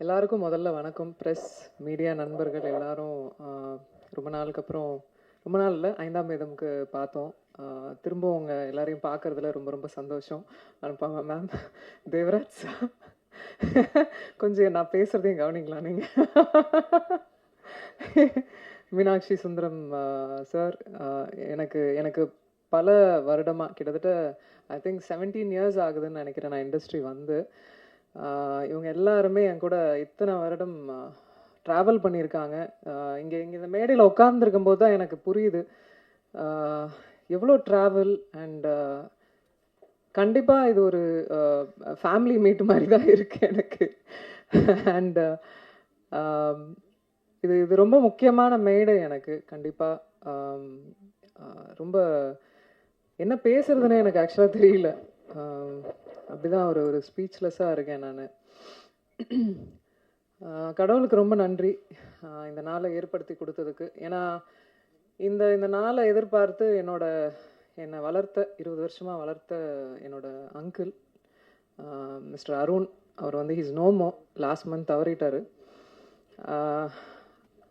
எல்லாருக்கும் முதல்ல வணக்கம். ப்ரெஸ் மீடியா நண்பர்கள் எல்லாரும் ரொம்ப நாளுக்கு அப்புறம், ரொம்ப நாள் இல்லை, 5ஆம் வேதம்க்கு பார்த்தோம். திரும்ப உங்கள் எல்லாரையும் பார்க்குறதுல ரொம்ப ரொம்ப சந்தோஷம். அனுப்பாங்க மேம், தேவராஜ் கொஞ்சம் நான் பேசுகிறதையும் கவனிங்களா நீங்கள்? மீனாட்சி சுந்தரம் சார், எனக்கு எனக்கு பல வருடமாக, கிட்டத்தட்ட ஐ திங்க் 17 இயர்ஸ் ஆகுதுன்னு நினைக்கிறேன் நான் இண்டஸ்ட்ரி வந்து. இவங்க எல்லாருமே என் கூட இத்தனை வருடம் ட்ராவல் பண்ணியிருக்காங்க. இங்கே இந்த மேடையில் உட்கார்ந்துருக்கும் போது தான் எனக்கு புரியுது எவ்வளோ ட்ராவல். அண்ட் கண்டிப்பாக இது ஒரு ஃபேமிலி மீட் மாதிரி தான் இருக்குது எனக்கு. அண்ட் இது இது ரொம்ப முக்கியமான மேடை எனக்கு. கண்டிப்பாக ரொம்ப என்ன பேசுறதுன்னு எனக்கு ஆக்சுவலாக தெரியல. அப்படிதான் ஒரு ஒரு ஸ்பீச்லெஸ்ஸாக இருக்கேன் நான். கடவுளுக்கு ரொம்ப நன்றி இந்த நாளை ஏற்படுத்தி கொடுத்ததுக்கு. ஏன்னா இந்த இந்த நாளை எதிர்பார்த்து என்னை வளர்த்த 20 வருஷமாக வளர்த்த என்னோட அங்கிள் மிஸ்டர் அருண், அவர் வந்து ஹீஸ் நோமோ, லாஸ்ட் மந்த் தவறிட்டார்.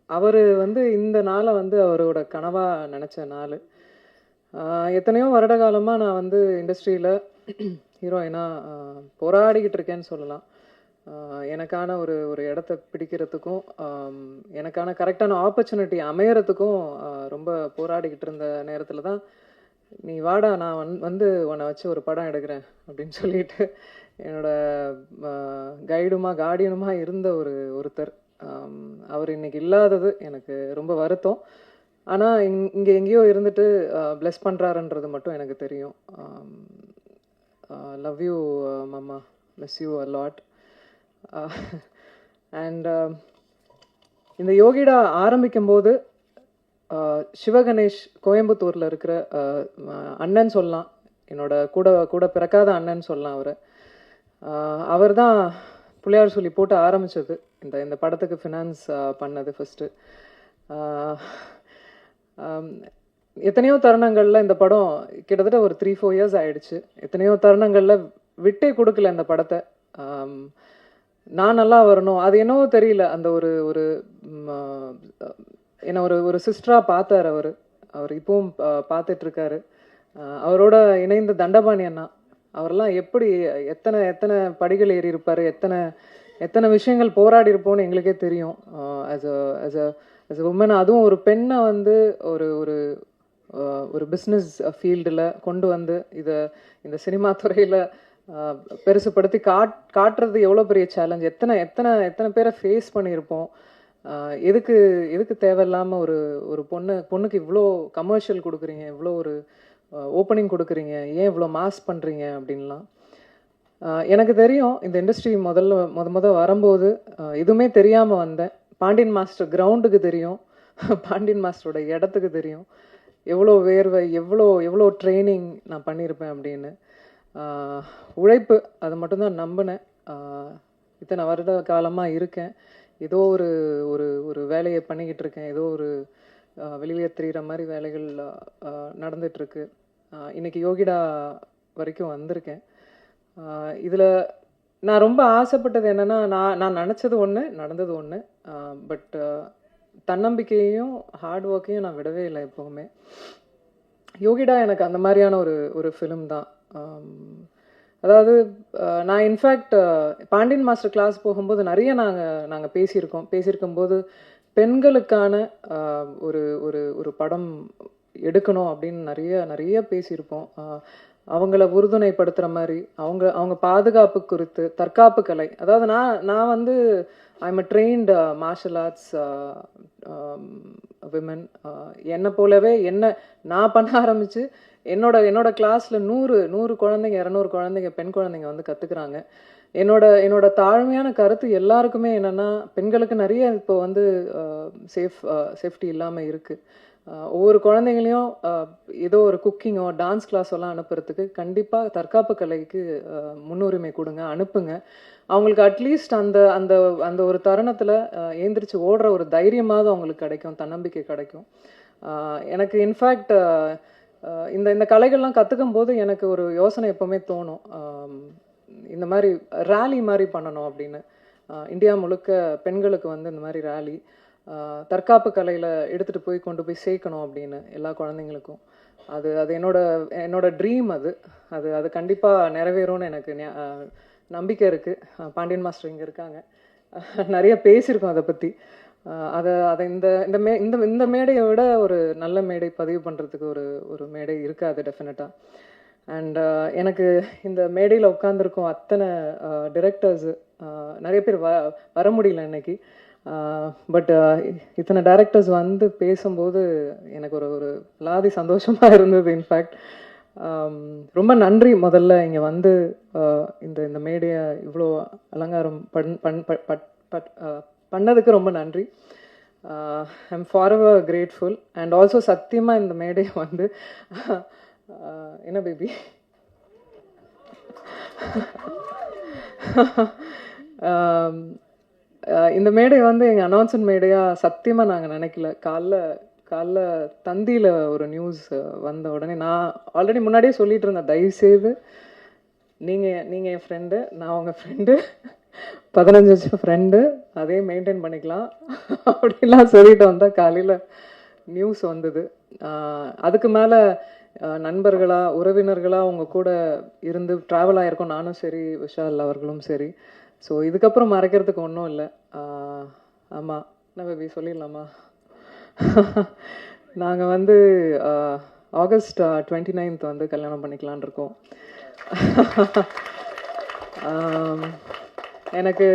அவர் வந்து இந்த நாளை வந்து அவரோட கனவாக நினச்ச நாள். எத்தனையோ வருட காலமாக நான் வந்து இண்டஸ்ட்ரியில் ஹீரோயினாக போராடிக்கிட்டு இருக்கேன்னு சொல்லலாம். எனக்கான ஒரு ஒரு இடத்த பிடிக்கிறதுக்கும் எனக்கான கரெக்டான ஆப்பர்ச்சுனிட்டி அமையறதுக்கும் ரொம்ப போராடிக்கிட்டு இருந்த நேரத்தில் தான், நீ வாடா நான் வந்து உன்னை வச்சு ஒரு படம் எடுக்கிறேன் அப்படின்னு சொல்லிட்டு என்னோட கார்டியனுமா இருந்த ஒருத்தர். அவர் இன்னைக்கு இல்லாதது எனக்கு ரொம்ப வருத்தம். ஆனால் இங்கே எங்கேயோ இருந்துட்டு பிளெஸ் பண்ணுறாருன்றது மட்டும் எனக்கு தெரியும். லவ் யூ மாமா, miss you a lot. And இந்த யோகிடா ஆரம்பிக்கும் போது சிவகணேஷ் கோயம்புத்தூரில் இருக்கிற அண்ணன் சொல்லலாம், என்னோட கூட கூட பிறக்காத அண்ணன் சொல்லலாம். அவர் தான் பிள்ளையார் சொல்லி போட்டு ஆரம்பித்தது. இந்த படத்துக்கு ஃபினான்ஸ் பண்ணது ஃபஸ்ட்டு. எத்தனையோ தருணங்களில் இந்த படம் கிட்டத்தட்ட ஒரு 3-4 இயர்ஸ் ஆயிடுச்சு. எத்தனையோ தருணங்களில் விட்டே கொடுக்கல இந்த படத்தை. நான் நல்லா வரணும், அது என்னவோ தெரியல, அந்த ஒரு ஒரு என்ன ஒரு ஒரு சிஸ்டராக பார்த்தார் அவர் இப்பவும் பார்த்துட்ருக்காரு. அவரோட இணைந்த தண்டபாணி அண்ணா, அவரெல்லாம் எப்படி எத்தனை எத்தனை படிகள் ஏறி இருப்பார், எத்தனை எத்தனை விஷயங்கள் போராடி இருப்போம்னு எங்களுக்கே தெரியும். ஆஸ் அ உமன், அதுவும் ஒரு பெண்ணை வந்து ஒரு ஒரு ஒரு பிஸ்னஸ் ஃபீல்டில் கொண்டு வந்து இந்த சினிமா துறையில் பெருசுப்படுத்தி காட்டுறது எவ்வளோ பெரிய சேலஞ்ச். எத்தனை எத்தனை எத்தனை பேரை ஃபேஸ் பண்ணியிருப்போம். எதுக்கு தேவையில்லாமல் ஒரு பொண்ணுக்கு இவ்வளோ கமர்ஷியல் கொடுக்குறீங்க, இவ்வளோ ஒரு ஓப்பனிங் கொடுக்குறீங்க, ஏன் இவ்வளோ மாஸ் பண்ணுறீங்க அப்படின்லாம். எனக்கு தெரியும் இந்த இண்டஸ்ட்ரி முத வரும்போது எதுவுமே தெரியாமல் வந்தேன். பாண்டியன் மாஸ்டர் கிரவுண்டுக்கு தெரியும், பாண்டியன் மாஸ்டரோட இடத்துக்கு தெரியும், எவ்வளோ வேர்வை, எவ்வளோ ட்ரைனிங் நான் பண்ணியிருப்பேன் அப்படின்னு. உழைப்பு, அது மட்டும்தான் நம்பினேன். இத்தனை வருட காலமாக இருக்கேன், ஏதோ ஒரு ஒரு ஒரு வேலையை பண்ணிக்கிட்டு இருக்கேன், ஏதோ ஒரு வெளியே தெரிகிற மாதிரி வேலைகள் நடந்துகிட்ருக்கு. இன்றைக்கி யோகிடா வரைக்கும் வந்திருக்கேன். இதில் நான் ரொம்ப ஆசைப்பட்டது என்னென்னா, நான் நினச்சது ஒன்று, நடந்தது ஒன்று. பட் தன்னம்பிக்கையையும் ஹார்ட் ஒர்க்கையும் நான் விடவே இல்லை எப்போவுமே. யோகிடா எனக்கு அந்த மாதிரியான ஒரு ஃபிலிம் தான். அதாவது நான் இன்ஃபேக்ட் பாண்டியன் மாஸ்டர் கிளாஸ் போகும்போது நிறைய நாங்கள் பேசியிருக்கும்போது பெண்களுக்கான ஒரு ஒரு ஒரு படம் எடுக்கணும் அப்படின்னு நிறைய பேசியிருப்போம். அவங்கள உறுதுணைப்படுத்துகிற மாதிரி, அவங்க பாதுகாப்பு குறித்து, தற்காப்பு கலை. அதாவது நான் வந்து I'm a trained martial arts women. என்னை போலவே நான் பண்ண ஆரம்பித்து என்னோட கிளாஸில் 100 குழந்தைங்க, 200 குழந்தைங்க, பெண் குழந்தைங்க வந்து கற்றுக்குறாங்க. என்னோட தாழ்மையான கருத்து எல்லாருக்குமே என்னென்னா, பெண்களுக்கு நிறைய இப்போ வந்து சேஃப்டி இல்லாமல் இருக்குது. ஒவ்வொரு குழந்தைங்களையும் ஏதோ ஒரு குக்கிங்கோ டான்ஸ் கிளாஸோ எல்லாம் அனுப்புறதுக்கு கண்டிப்பாக தற்காப்பு கலைக்கு முன்னுரிமை கொடுங்க, அனுப்புங்க. அவங்களுக்கு அட்லீஸ்ட் அந்த அந்த அந்த ஒரு தருணத்தில் ஏந்திரிச்சு ஓடுற ஒரு தைரியமாவது அவங்களுக்கு கிடைக்கும், தன்னம்பிக்கை கிடைக்கும். எனக்கு இன்ஃபேக்ட் இந்த கலைகள்லாம் கற்றுக்கும் போது எனக்கு ஒரு யோசனை எப்போவுமே தோணும், இந்த மாதிரி ரேலி மாதிரி பண்ணணும் அப்படின்னு. இந்தியா முழுக்க பெண்களுக்கு வந்து இந்த மாதிரி ரேலி, தற்காப்பு கலையில் எடுத்துகிட்டு போய் கொண்டு போய் சேர்க்கணும் அப்படின்னு எல்லா குழந்தைங்களுக்கும். அது அது என்னோட ட்ரீம். அது அது அது கண்டிப்பாக நிறைவேறும்னு எனக்கு நம்பிக்கை இருக்குது. பாண்டியன் மாஸ்டர் இங்கே இருக்காங்க, நிறைய பேசியிருக்கோம் அதை பற்றி. அதை அதை இந்த இந்த மே இந்த இந்த மேடையை விட ஒரு நல்ல மேடை பதிவு பண்ணுறதுக்கு ஒரு மேடை இருக்காது டெஃபினட்டாக. அண்ட் எனக்கு இந்த மேடையில் உட்காந்துருக்கோம் அத்தனை டிரெக்டர்ஸு, நிறைய பேர் வர முடியல இன்னைக்கு. பட் இத்தனை டைரக்டர்ஸ் வந்து பேசும்போது எனக்கு ஒரு லாதி சந்தோஷமாக இருந்தது. இன்ஃபேக்ட் ரொம்ப நன்றி முதல்ல இங்கே வந்து இந்த மேடையை இவ்வளோ அலங்காரம் பண்ணதுக்கு ரொம்ப நன்றி. I'm forever grateful. And also சத்தியமாக இந்த மேடையை வந்து என்ன பேபி இந்த மேடை வந்து எங்கள் அனௌன்ஸ்மெண்ட் மேடையாக சத்தியமாக நாங்கள் நினைக்கல. காலைல தந்தியில் ஒரு நியூஸ் வந்த உடனே நான் ஆல்ரெடி முன்னாடியே சொல்லிட்டு இருந்தேன், தயவுசெய்து நீங்கள் என் ஃப்ரெண்டு, நான் உங்கள் ஃப்ரெண்டு, 15 வருஷம் ஃப்ரெண்டு, அதே மெயின்டைன் பண்ணிக்கலாம் அப்படிலாம் சொல்லிட்டு வந்தால் காலையில் நியூஸ் வந்தது. அதுக்கு மேலே நண்பர்களாக உறவினர்களாக உங்கள் கூட இருந்து ட்ராவல் ஆகிருக்கோம், நானும் சரி விஷால் அவர்களும் சரி. ஸோ இதுக்கப்புறம் மறைக்கிறதுக்கு ஒன்றும் இல்லை. ஆமாம், என்ன பேபி சொல்லிடலாமா? நாங்கள் வந்து ஆகஸ்ட் 29 வந்து கல்யாணம் பண்ணிக்கலான் இருக்கோம். எனக்கு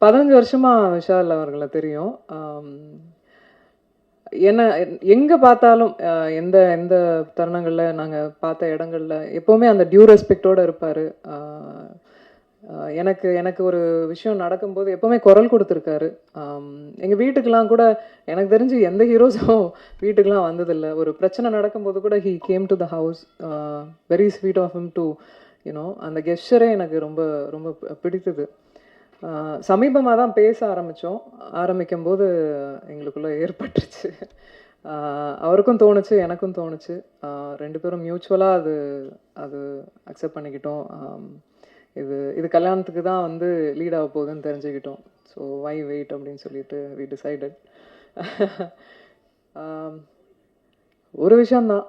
15 வருஷமாக விஷால் அவர்களை தெரியும். என்ன எங்கே பார்த்தாலும் எந்த எந்த தருணங்களில் நாங்கள் பார்த்த இடங்களில் எப்போவுமே அந்த டியூ ரெஸ்பெக்டோடு இருப்பார். எனக்கு ஒரு விஷயம் நடக்கும்போது எப்போவுமே குரல் கொடுத்துருக்காரு. எங்கள் வீட்டுக்கெலாம் கூட எனக்கு தெரிஞ்சு எந்த ஹீரோஸும் வீட்டுக்கெலாம் வந்ததில்லை. ஒரு பிரச்சனை நடக்கும்போது கூட he came to the house. Very sweet of him to you know. அந்த கெஸ்டரே எனக்கு ரொம்ப ரொம்ப பிடித்தது. சமீபமாக தான் பேச ஆரம்பிக்கும் போது எங்களுக்குள்ளே ஏற்பட்டுருச்சு. அவருக்கும் தோணுச்சு, எனக்கும் தோணுச்சு. 2 பேரும் மியூச்சுவலாக அது அக்செப்ட் பண்ணிக்கிட்டோம். இது கல்யாணத்துக்கு தான் வந்து லீட் ஆக போகுதுன்னு தெரிஞ்சுக்கிட்டோம். ஸோ வை வெயிட் அப்படின்னு சொல்லிட்டு வி டிசைடட். ஒரு விஷயந்தான்,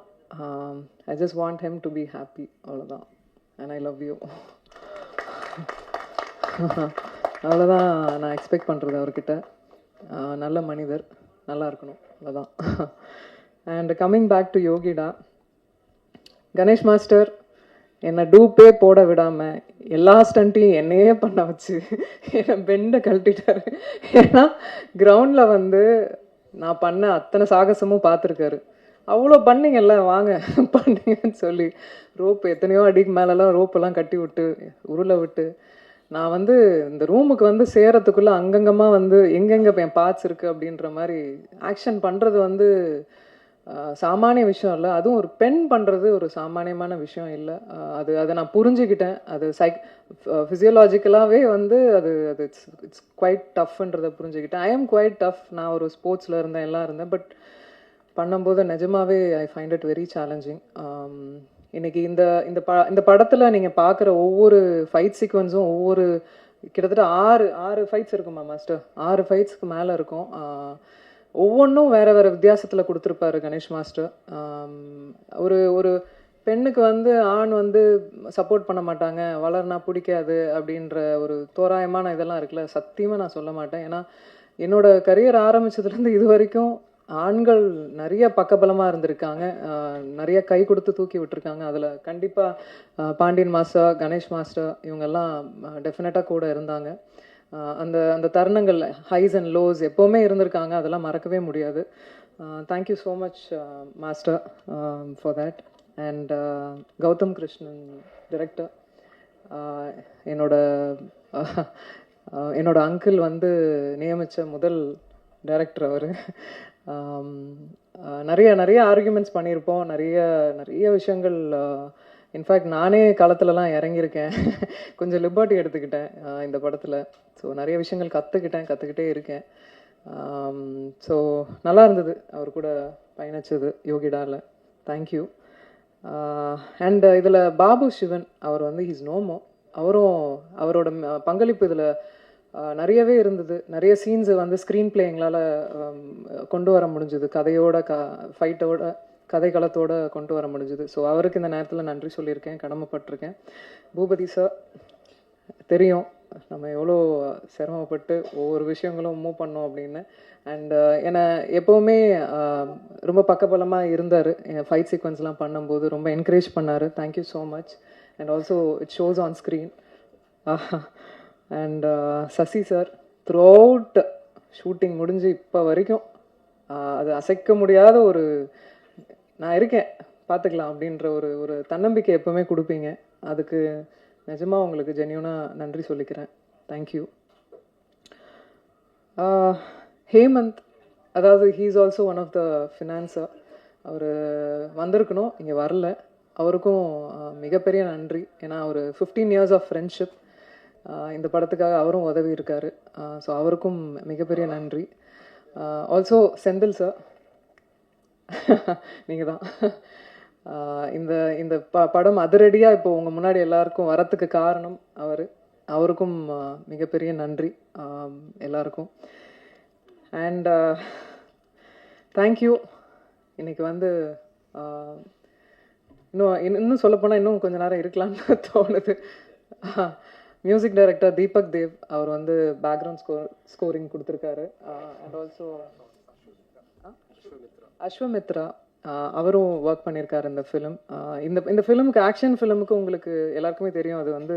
I just want him to be happy, அவ்வளோதான். And I love you. அவ்வளோதான் நான் எக்ஸ்பெக்ட் பண்ணுறது அவர்கிட்ட. நல்ல மனிதர், நல்லா இருக்கணும், அவ்வளோதான். And coming back to Yogita, Ganesh master என்னை டூப்பே போட விடாமல் எல்லா ஸ்டண்ட்டையும் என்னையே பண்ண வச்சு என்னை பெண்டை கழட்டிட்டாரு. ஏன்னா கிரவுண்டில் வந்து நான் பண்ண அத்தனை சாகசமும் பார்த்துருக்காரு. அவ்வளோ பண்ணிங்கல்ல, வாங்க பண்ணீங்கன்னு சொல்லி ரோப்பு எத்தனையோ அடிக்கு மேலெலாம் ரோப்பெல்லாம் கட்டி விட்டு உருளை விட்டு நான் வந்து இந்த ரூமுக்கு வந்து சேரத்துக்குள்ளே அங்கங்கமாக வந்து எங்கெங்கே என் பார்ட்ஸ் இருக்குது அப்படின்ற மாதிரி ஆக்ஷன் பண்ணுறது வந்து சாமானிய விஷயம் இல்லை. அதுவும் ஒரு பெண் பண்ணுறது ஒரு சாமானியமான விஷயம் இல்லை. அதை நான் புரிஞ்சுக்கிட்டேன். அது ஃபிசியோலாஜிக்கலாகவே வந்து இட்ஸ் குவைட் டஃப்ன்றதை புரிஞ்சுக்கிட்டேன். I am quite tough. நான் ஒரு ஸ்போர்ட்ஸில் இருந்தேன், எல்லாம் இருந்தேன். பட் பண்ணும்போது நிஜமாவே I find it very challenging. இன்னைக்கு இந்த படத்தில் நீங்கள் பார்க்குற ஒவ்வொரு ஃபைட் சீக்வன்ஸும் கிட்டத்தட்ட 6 ஃபைட்ஸ் இருக்குமா மாஸ்டர்? 6 ஃபைட்ஸ்க்கு மேலே இருக்கும். ஒவ்வொன்றும் வேறு வித்தியாசத்தில் கொடுத்துருப்பாரு கணேஷ் மாஸ்டர். ஒரு பெண்ணுக்கு வந்து ஆண் வந்து சப்போர்ட் பண்ண மாட்டாங்க, வளர்னா பிடிக்காது அப்படின்ற ஒரு தோராயமான இதெல்லாம் இருக்குல்ல, சத்தியமாக நான் சொல்ல மாட்டேன். ஏன்னா என்னோட கரியர் ஆரம்பித்ததுலேருந்து இது வரைக்கும் ஆண்கள் நிறைய பக்கபலமாக இருந்திருக்காங்க, நிறைய கை கொடுத்து தூக்கி விட்டுருக்காங்க. அதில் கண்டிப்பாக பாண்டியன் மாஸ்டர், கணேஷ் மாஸ்டர் இவங்கெல்லாம் டெஃபினட்டாக கூட இருந்தாங்க. அந்த தருணங்கள் ஹைஸ் அண்ட் லோஸ் எப்போவுமே இருந்திருக்காங்க, அதெல்லாம் மறக்கவே முடியாது. Thank you so much master for that. And Gautham Krishnan director, என்னோட அங்கிள் வந்து நியமித்த முதல் டைரக்டர் அவர். நிறைய ஆர்கியூமெண்ட்ஸ் பண்ணியிருப்போம், நிறைய விஷயங்கள். இன்ஃபேக்ட் நானே களத்துலலாம் இறங்கியிருக்கேன், கொஞ்சம் லிபர்ட்டி எடுத்துக்கிட்டேன் இந்த படத்தில். ஸோ நிறைய விஷயங்கள் கற்றுக்கிட்டே இருக்கேன். ஸோ நல்லா இருந்தது அவர் கூட பயணிச்சது யோகிடாவில். தேங்க்யூ. அண்ட் இதில் பாபு சிவன் அவர் வந்து ஹீஸ் நோமோ, அவரோட பங்களிப்பு இதில் நிறையவே இருந்தது. நிறைய சீன்ஸை வந்து ஸ்க்ரீன் பிளே எங்களால் கொண்டு வர முடிஞ்சுது. கதையோட ஃபைட்டோட கதைக்களத்தோடு கொண்டு வர முடிஞ்சுது. ஸோ அவருக்கு இந்த நேரத்தில் நன்றி சொல்லியிருக்கேன், கடமைப்பட்டிருக்கேன். பூபதி சார், தெரியும் நம்ம எவ்வளோ சிரமப்பட்டு ஒவ்வொரு விஷயங்களும் மூவ் பண்ணோம் அப்படின்னு. அண்ட் என்னை எப்போவுமே ரொம்ப பக்கபலமாக இருந்தார். என் ஃபைட் சீக்வன்ஸ்லாம் பண்ணும்போது ரொம்ப என்கரேஜ் பண்ணார். Thank you so much. And also it shows on screen. And Sasi sir, throughout shooting முடிஞ்சு இப்போ வரைக்கும் அது அசைக்க முடியாத ஒரு நான் இருக்கேன் பார்த்துக்கலாம் அப்படின்ற ஒரு தன்னம்பிக்கை எப்போவுமே கொடுப்பீங்க. அதுக்கு நிஜமாக உங்களுக்கு ஜென்யூனாக நன்றி சொல்லிக்கிறேன். தேங்க்யூ. ஹேமந்த், அதாவது he is also one of the financer. அவர் வந்திருக்கணும், இங்கே வரல. அவருக்கும் மிகப்பெரிய நன்றி. ஏன்னா ஒரு 15 years ஆஃப் ஃப்ரெண்ட்ஷிப். இந்த படத்துக்காக அவரும் உதவி இருக்கார். ஸோ அவருக்கும் மிகப்பெரிய நன்றி. ஆல்சோ செந்தில் சார், நீங்கள் தான் இந்த இந்த படம் அதிரடியாக இப்போ உங்கள் முன்னாடி எல்லாருக்கும் வரத்துக்கு காரணம் அவருக்கும் மிகப்பெரிய நன்றி எல்லாருக்கும். And thank you. இன்னைக்கு வந்து இன்னும் சொல்லப்போனால் இன்னும் கொஞ்சம் நேரம் இருக்கலாம்னு தோணுது. மியூசிக் டைரக்டர் தீபக் தேவ், அவர் வந்து பேக்ரவுண்ட் ஸ்கோரிங் கொடுத்துருக்காரு. அண்ட் ஆல்சோ அஸ்வமித்ரா, அவரும் ஒர்க் பண்ணியிருக்காரு இந்த ஃபிலிம். இந்த ஃபிலிமுக்கு, ஆக்ஷன் ஃபிலிமுக்கு உங்களுக்கு எல்லாருக்குமே தெரியும், அது வந்து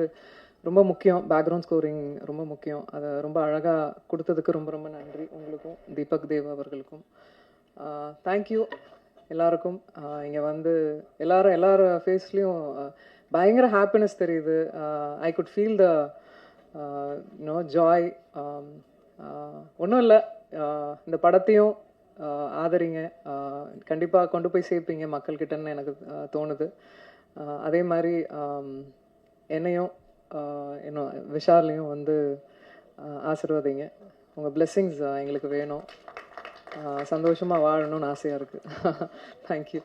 ரொம்ப முக்கியம். பேக்ரவுண்ட் ஸ்கோரிங் ரொம்ப முக்கியம். அதை ரொம்ப அழகாக கொடுத்ததுக்கு ரொம்ப ரொம்ப நன்றி உங்களுக்கும், தீபக் தேவ் அவர்களுக்கும். தேங்க்யூ எல்லாருக்கும். இங்கே வந்து எல்லார் ஃபேஸ்லேயும் பயங்கர ஹாப்பினஸ் தெரியுது. I could feel the joy. ஒன்றும் இல்லை, இந்த படத்தையும் ஆதரிங்க, கண்டிப்பாக கொண்டு போய் சேர்ப்பீங்க மக்கள்கிட்டன்னு எனக்கு தோணுது. அதே மாதிரி என்னையும் இன்னும் விஷாலையும் வந்து ஆசீர்வதிங்க. உங்கள் பிளெஸ்ஸிங்ஸ் எங்களுக்கு வேணும். சந்தோஷமாக வாழணும்னு ஆசையாக இருக்குது. தேங்க்யூ.